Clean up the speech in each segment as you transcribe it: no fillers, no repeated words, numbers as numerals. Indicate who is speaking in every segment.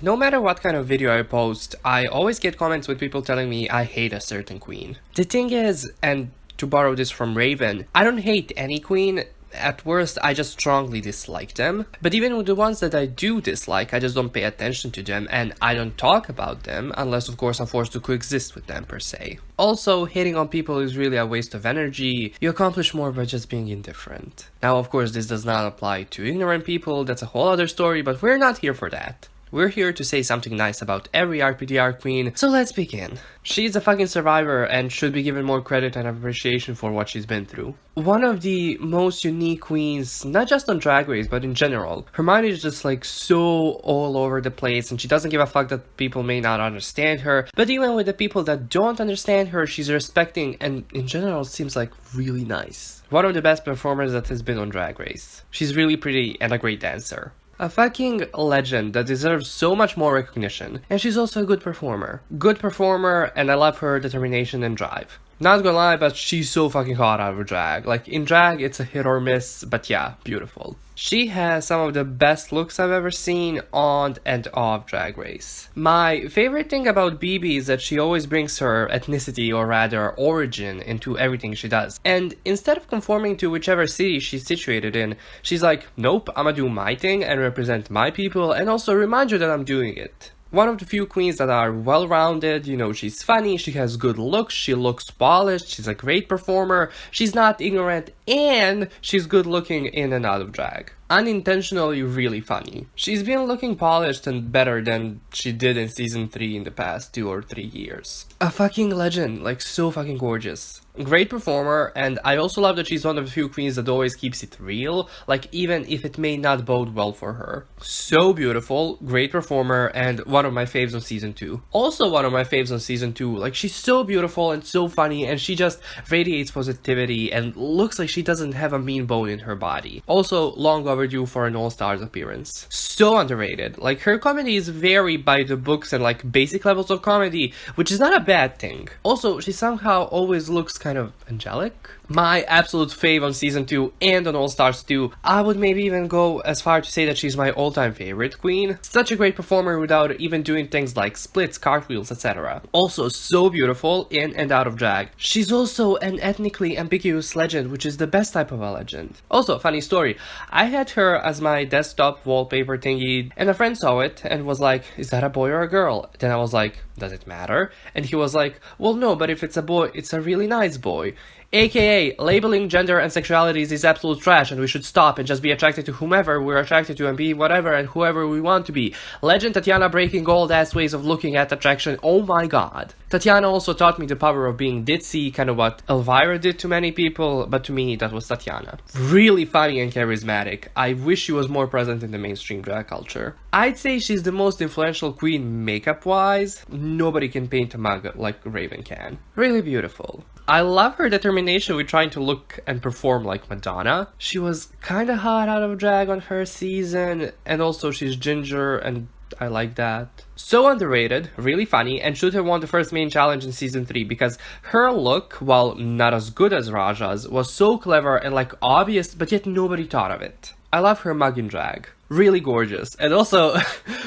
Speaker 1: No matter what kind of video I post, I always get comments with people telling me I hate a certain queen. The thing is, and to borrow this from Raven, I don't hate any queen. At worst, I just strongly dislike them. But even with the ones that I do dislike, I just don't pay attention to them and I don't talk about them, unless of course I'm forced to coexist with them per se. Also, hating on people is really a waste of energy. You accomplish more by just being indifferent. Now, of course, this does not apply to ignorant people, that's a whole other story, but we're not here for that. We're here to say something nice about every RPDR queen, so let's begin. She's a fucking survivor and should be given more credit and appreciation for what she's been through. One of the most unique queens, not just on Drag Race, but in general. Her mind is just like so all over the place and she doesn't give a fuck that people may not understand her. But even with the people that don't understand her, she's respecting and in general seems like really nice. One of the best performers that has been on Drag Race. She's really pretty and a great dancer. A fucking legend that deserves so much more recognition, and she's also a good performer. Good performer, and I love her determination and drive. Not gonna lie, but she's so fucking hot out of drag. Like, in drag, it's a hit or miss, but yeah, beautiful. She has some of the best looks I've ever seen on and off Drag Race. My favorite thing about BB is that she always brings her ethnicity, or rather origin, into everything she does. And instead of conforming to whichever city she's situated in, she's like, nope, I'ma do my thing and represent my people and also remind you that I'm doing it. One of the few queens that are well-rounded, you know, she's funny, she has good looks, she looks polished, she's a great performer, she's not ignorant, and she's good looking in and out of drag. Unintentionally really funny. She's been looking polished and better than she did in season 3 in the past 2 or 3 years. A fucking legend, like so fucking gorgeous. Great performer, and I also love that she's one of the few queens that always keeps it real, like even if it may not bode well for her. So beautiful, great performer, and one of my faves on season 2. Also one of my faves on season 2, like she's so beautiful and so funny and she just radiates positivity and looks like she doesn't have a mean bone in her body. Also long overdue for an all-stars appearance. So underrated, like her comedy is very by the books and like basic levels of comedy, which is not a bad thing. Also, she somehow always looks kind of angelic. My absolute fave on season 2 and on All Stars 2. I would maybe even go as far to say that she's my all-time favorite queen. Such a great performer without even doing things like splits, cartwheels, etc. Also so beautiful in and out of drag. She's also an ethnically ambiguous legend, which is the best type of a legend. Also, funny story, I had her as my desktop wallpaper thingy and a friend saw it and was like, is that a boy or a girl? Then I was like, does it matter? And he was like, well no, but if it's a boy, it's a really nice boy. AKA, labeling gender and sexualities is absolute trash and we should stop and just be attracted to whomever we're attracted to and be whatever and whoever we want to be. Legend Tatiana breaking old ass ways of looking at attraction, oh my god. Tatiana also taught me the power of being ditzy, kind of what Elvira did to many people, but to me that was Tatiana. Really funny and charismatic. I wish she was more present in the mainstream drag culture. I'd say she's the most influential queen makeup wise. Nobody can paint a mug like Raven can. Really beautiful. I love her determination with trying to look and perform like Madonna. She was kinda hot out of drag on her season, and also she's ginger and I like that. So underrated, really funny, and should have won the first main challenge in season 3 because her look, while not as good as Raja's, was so clever and like obvious, but yet nobody thought of it. I love her mug in drag. Really gorgeous. And also,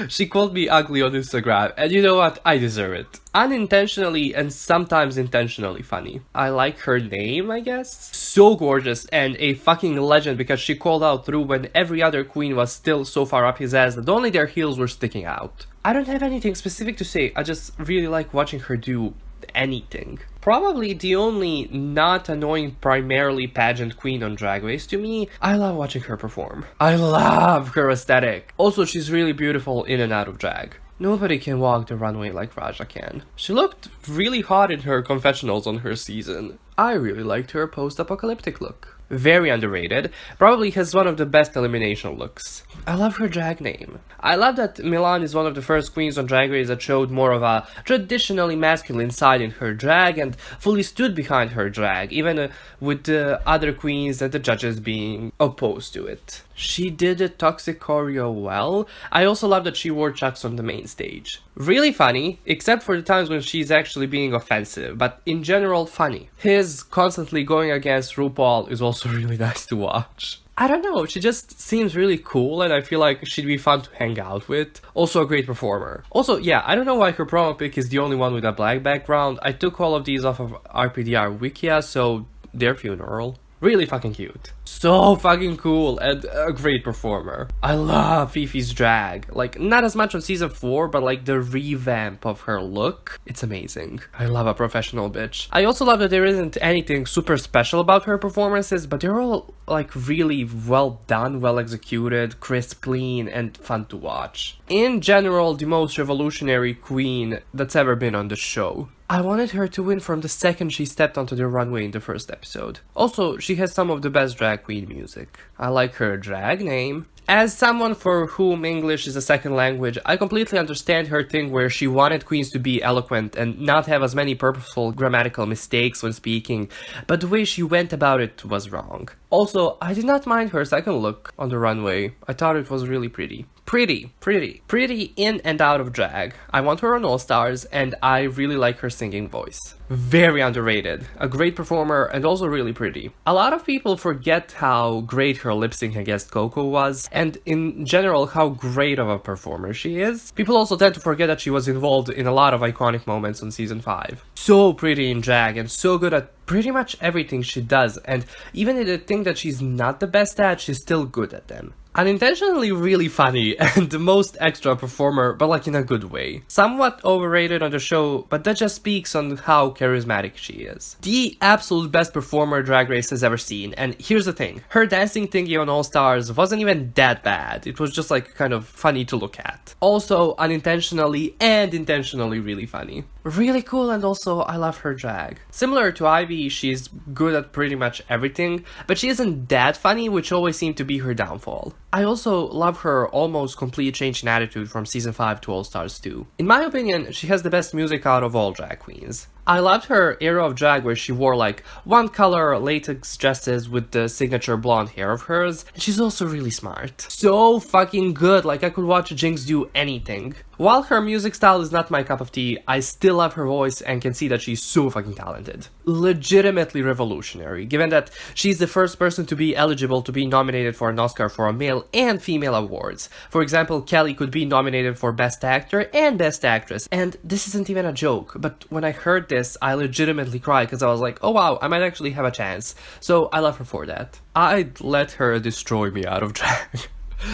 Speaker 1: she called me ugly on Instagram, and you know what? I deserve it. Unintentionally and sometimes intentionally funny. I like her name, I guess. So gorgeous and a fucking legend because she called out through when every other queen was still so far up his ass that only their heels were sticking out. I don't have anything specific to say, I just really like watching her do anything. Probably the only not annoying primarily pageant queen on Drag Race to me. I love watching her perform. I love her aesthetic. Also, she's really beautiful in and out of drag. Nobody can walk the runway like Raja can. She looked really hot in her confessionals on her season. I really liked her post-apocalyptic look. Very underrated, probably has one of the best elimination looks. I love her drag name. I love that Milan is one of the first queens on Drag Race that showed more of a traditionally masculine side in her drag and fully stood behind her drag, even with the other queens and the judges being opposed to it. She did the toxic choreo well. I also love that she wore chucks on the main stage. Really funny, except for the times when she's actually being offensive, but in general funny. His constantly going against RuPaul is also really nice to watch. I don't know, she just seems really cool and I feel like she'd be fun to hang out with. Also a great performer. Also, yeah, I don't know why her promo pic is the only one with a black background. I took all of these off of RPDR Wikia, so their funeral. Really fucking cute. So fucking cool and a great performer. I love Fifi's drag. Like, not as much on season 4, but like the revamp of her look. It's amazing. I love a professional bitch. I also love that there isn't anything super special about her performances, but they're all like really well done, well executed, crisp, clean, and fun to watch. In general, the most revolutionary queen that's ever been on the show. I wanted her to win from the second she stepped onto the runway in the first episode. Also, she has some of the best drag queen music. I like her drag name. As someone for whom English is a second language, I completely understand her thing where she wanted queens to be eloquent and not have as many purposeful grammatical mistakes when speaking, but the way she went about it was wrong. Also, I did not mind her second look on the runway. I thought it was really pretty. Pretty in and out of drag. I want her on All Stars, and I really like her singing voice. Very underrated. A great performer and also really pretty. A lot of people forget how great her lip sync against Coco was, and in general how great of a performer she is. People also tend to forget that she was involved in a lot of iconic moments on season 5. So pretty in drag and so good at pretty much everything she does, and even in the thing that she's not the best at, she's still good at them. Unintentionally really funny and the most extra performer, but like in a good way. Somewhat overrated on the show, but that just speaks on how charismatic she is. The absolute best performer Drag Race has ever seen, and here's the thing, her dancing thingy on All Stars wasn't even that bad, it was just like kind of funny to look at. Also unintentionally and intentionally really funny. Really cool, and also I love her drag. Similar to Ivy, she's good at pretty much everything, but she isn't that funny, which always seemed to be her downfall. I also love her almost complete change in attitude from season 5 to All Stars 2. In my opinion, she has the best music out of all drag queens. I loved her era of drag where she wore like one color latex dresses with the signature blonde hair of hers, and she's also really smart. So fucking good, like I could watch Jinx do anything. While her music style is not my cup of tea, I still love her voice and can see that she's so fucking talented. Legitimately revolutionary, given that she's the first person to be eligible to be nominated for an Oscar for a male and female awards. For example, Kelly could be nominated for Best Actor and Best Actress, and this isn't even a joke, but when I heard this, I legitimately cried because I was like, oh wow, I might actually have a chance. So I love her for that. I'd let her destroy me out of drag.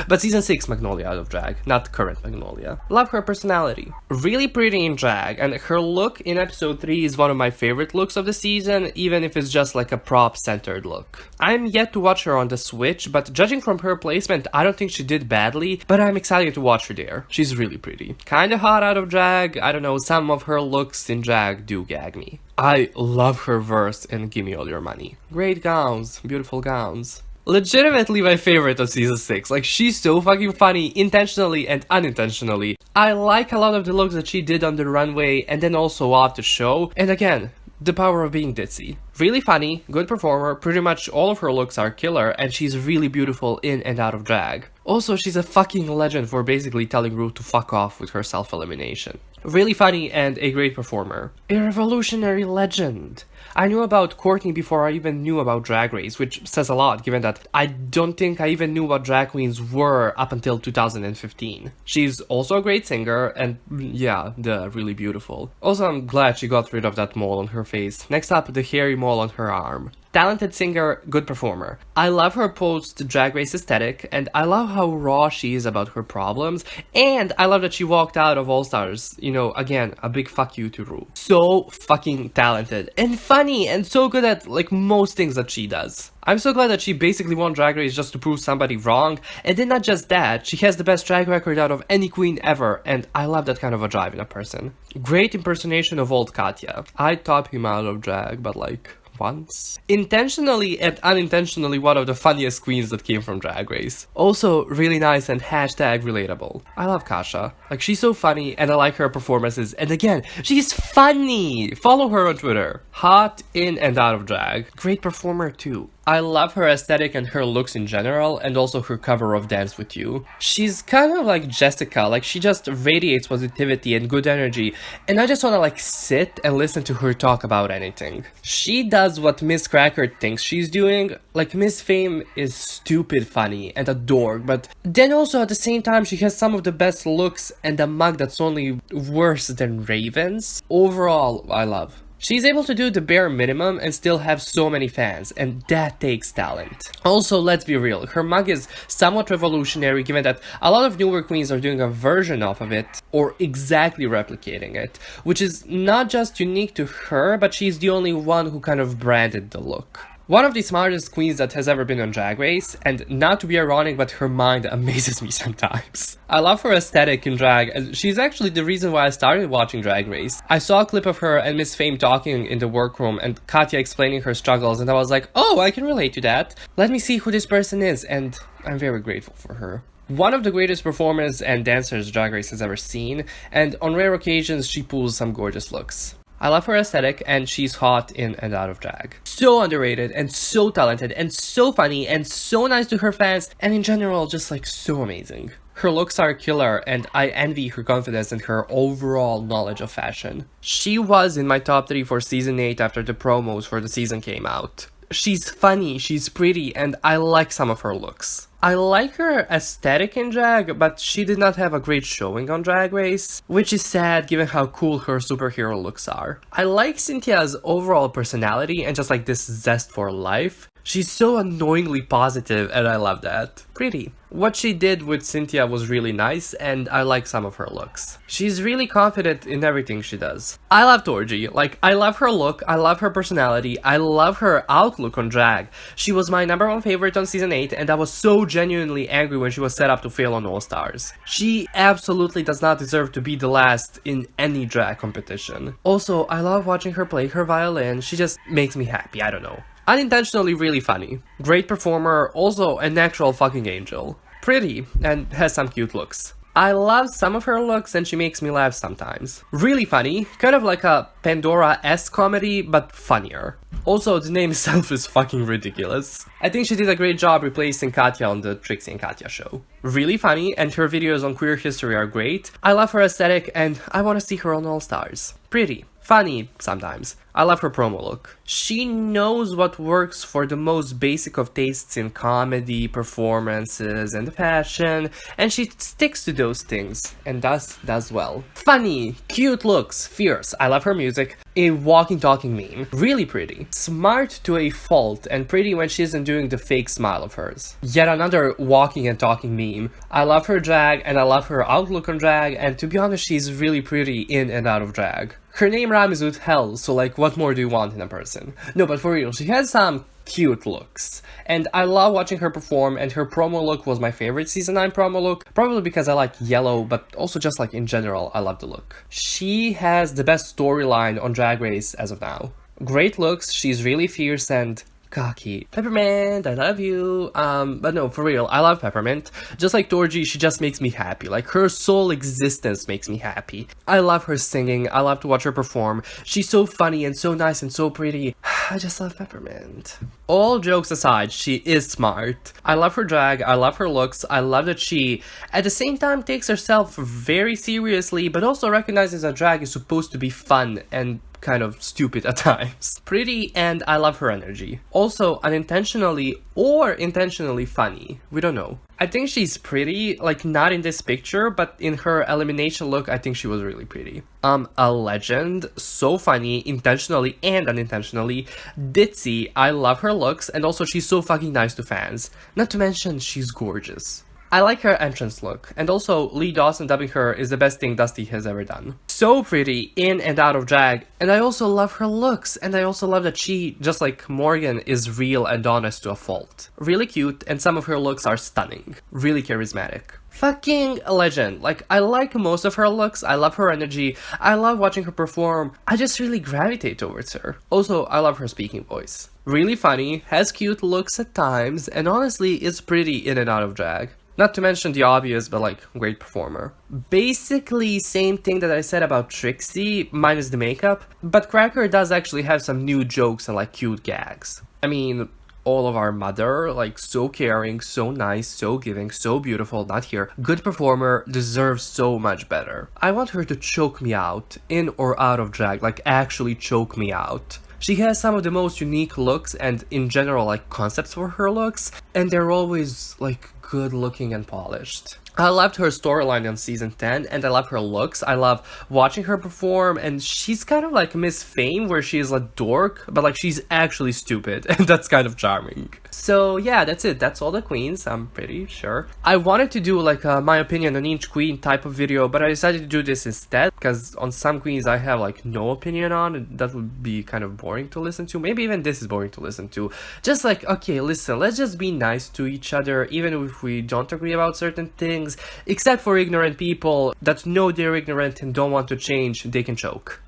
Speaker 1: But season 6 Magnolia out of drag, not current Magnolia. Love her personality. Really pretty in drag, and her look in episode 3 is one of my favorite looks of the season, even if it's just like a prop-centered look. I'm yet to watch her on the Switch, but judging from her placement, I don't think she did badly, but I'm excited to watch her there. She's really pretty. Kinda hot out of drag, I don't know, some of her looks in drag do gag me. I love her verse in Gimme All Your Money. Great gowns, beautiful gowns. Legitimately my favorite of season 6, like she's so fucking funny, intentionally and unintentionally. I like a lot of the looks that she did on the runway and then also off the show, and again, the power of being ditzy. Really funny, good performer, pretty much all of her looks are killer, and she's really beautiful in and out of drag. Also, she's a fucking legend for basically telling Ruth to fuck off with her self-elimination. Really funny and a great performer. A revolutionary legend. I knew about Courtney before I even knew about Drag Race, which says a lot given that I don't think I even knew what drag queens were up until 2015. She's also a great singer and yeah, really beautiful. Also, I'm glad she got rid of that mole on her face. Next up, the hairy mole on her arm. Talented singer, good performer. I love her post-Drag Race aesthetic, and I love how raw she is about her problems, and I love that she walked out of All Stars. You know, again, a big fuck you to Ru. So fucking talented, and funny, and so good at, like, most things that she does. I'm so glad that she basically won Drag Race just to prove somebody wrong, and then not just that, she has the best drag record out of any queen ever, and I love that kind of a drive in a person. Great impersonation of old Katya. I'd top him out of drag, but like, once. Intentionally and unintentionally one of the funniest queens that came from Drag Race. Also really nice and hashtag relatable. I love Kasha. Like, she's so funny and I like her performances, and again, she's funny! Follow her on Twitter. Hot in and out of drag. Great performer too. I love her aesthetic and her looks in general, and also her cover of Dance With You. She's kind of like Jessica, like she just radiates positivity and good energy, and I just wanna like sit and listen to her talk about anything. She does what Miss Cracker thinks she's doing, like Miss Fame is stupid funny and a dork, but then also at the same time she has some of the best looks and a mug that's only worse than Raven's. Overall, I love. She's able to do the bare minimum and still have so many fans, and that takes talent. Also, let's be real, her mug is somewhat revolutionary given that a lot of newer queens are doing a version of it, or exactly replicating it, which is not just unique to her, but she's the only one who kind of branded the look. One of the smartest queens that has ever been on Drag Race, and not to be ironic, but her mind amazes me sometimes. I love her aesthetic in drag, and she's actually the reason why I started watching Drag Race. I saw a clip of her and Miss Fame talking in the workroom and Katya explaining her struggles, and I was like, oh, I can relate to that. Let me see who this person is, and I'm very grateful for her. One of the greatest performers and dancers Drag Race has ever seen, and on rare occasions she pulls some gorgeous looks. I love her aesthetic, and she's hot in and out of drag. So underrated, and so talented, and so funny, and so nice to her fans, and in general, just like so amazing. Her looks are killer, and I envy her confidence and her overall knowledge of fashion. She was in my top 3 for season 8 after the promos for the season came out. She's funny, she's pretty, and I like some of her looks. I like her aesthetic in drag, but she did not have a great showing on Drag Race, which is sad given how cool her superhero looks are. I like Cynthia's overall personality and just like this zest for life. She's so annoyingly positive, and I love that. Pretty. What she did with Cynthia was really nice, and I like some of her looks. She's really confident in everything she does. I love Torji. Like, I love her look, I love her personality, I love her outlook on drag. She was my #1 favorite on season 8, and I was so genuinely angry when she was set up to fail on All Stars. She absolutely does not deserve to be the last in any drag competition. Also, I love watching her play her violin. She just makes me happy, I don't know. Unintentionally really funny. Great performer, also an actual fucking angel. Pretty, and has some cute looks. I love some of her looks and she makes me laugh sometimes. Really funny, kind of like a Pandora-esque comedy, but funnier. Also, the name itself is fucking ridiculous. I think she did a great job replacing Katya on the Trixie and Katya show. Really funny, and her videos on queer history are great. I love her aesthetic, and I want to see her on All Stars. Pretty. Funny, sometimes. I love her promo look. She knows what works for the most basic of tastes in comedy, performances, and fashion, and she sticks to those things, and does well. Funny, cute looks, fierce. I love her music. A walking talking meme. Really pretty. Smart to a fault, and pretty when she isn't doing the fake smile of hers. Yet another walking and talking meme. I love her drag, and I love her outlook on drag, and to be honest, she's really pretty in and out of drag. Her name rhymes with hell, so like what more do you want in a person? No, but for real, she has some cute looks. And I love watching her perform, and her promo look was my favorite season 9 promo look, probably because I like yellow, but also just like in general, I love the look. She has the best storyline on Drag Race as of now. Great looks, she's really fierce and cocky. Peppermint, I love you. But no, for real, I love Peppermint. Just like Torji, she just makes me happy. Like, her sole existence makes me happy. I love her singing. I love to watch her perform. She's so funny and so nice and so pretty. I just love Peppermint. All jokes aside, she is smart. I love her drag. I love her looks. I love that she, at the same time, takes herself very seriously, but also recognizes that drag is supposed to be fun and kind of stupid at times. Pretty, and I love her energy. Also, unintentionally or intentionally funny. We don't know. I think she's pretty, like not in this picture, but in her elimination look, I think she was really pretty. A legend, so funny, intentionally and unintentionally. Ditzy, I love her looks, and also she's so fucking nice to fans. Not to mention, she's gorgeous. I like her entrance look, and also Lee Dawson dubbing her is the best thing Dusty has ever done. So pretty, in and out of drag, and I also love her looks, and I also love that she, just like Morgan, is real and honest to a fault. Really cute, and some of her looks are stunning. Really charismatic. Fucking legend. Like, I like most of her looks, I love her energy, I love watching her perform, I just really gravitate towards her. Also, I love her speaking voice. Really funny, has cute looks at times, and honestly is pretty in and out of drag. Not to mention the obvious, but like, great performer. Basically, same thing that I said about Trixie, minus the makeup, but Cracker does actually have some new jokes and like cute gags. I mean, all of our mother, like so caring, so nice, so giving, so beautiful, not here. Good performer, deserves so much better. I want her to choke me out, in or out of drag, like actually choke me out. She has some of the most unique looks and in general like concepts for her looks, and they're always like good looking and polished. I loved her storyline on season 10 and I love her looks. I love watching her perform, and she's kind of like Miss Fame where she's a dork, but like she's actually stupid, and that's kind of charming. So yeah, that's it. That's all the queens, I'm pretty sure. I wanted to do like my opinion on each queen type of video, but I decided to do this instead because on some queens I have like no opinion on, and that would be kind of boring to listen to. Maybe even this is boring to listen to. Just like, okay, listen, let's just be nice to each other, even if we don't agree about certain things. Except for ignorant people that know they're ignorant and don't want to change, they can choke.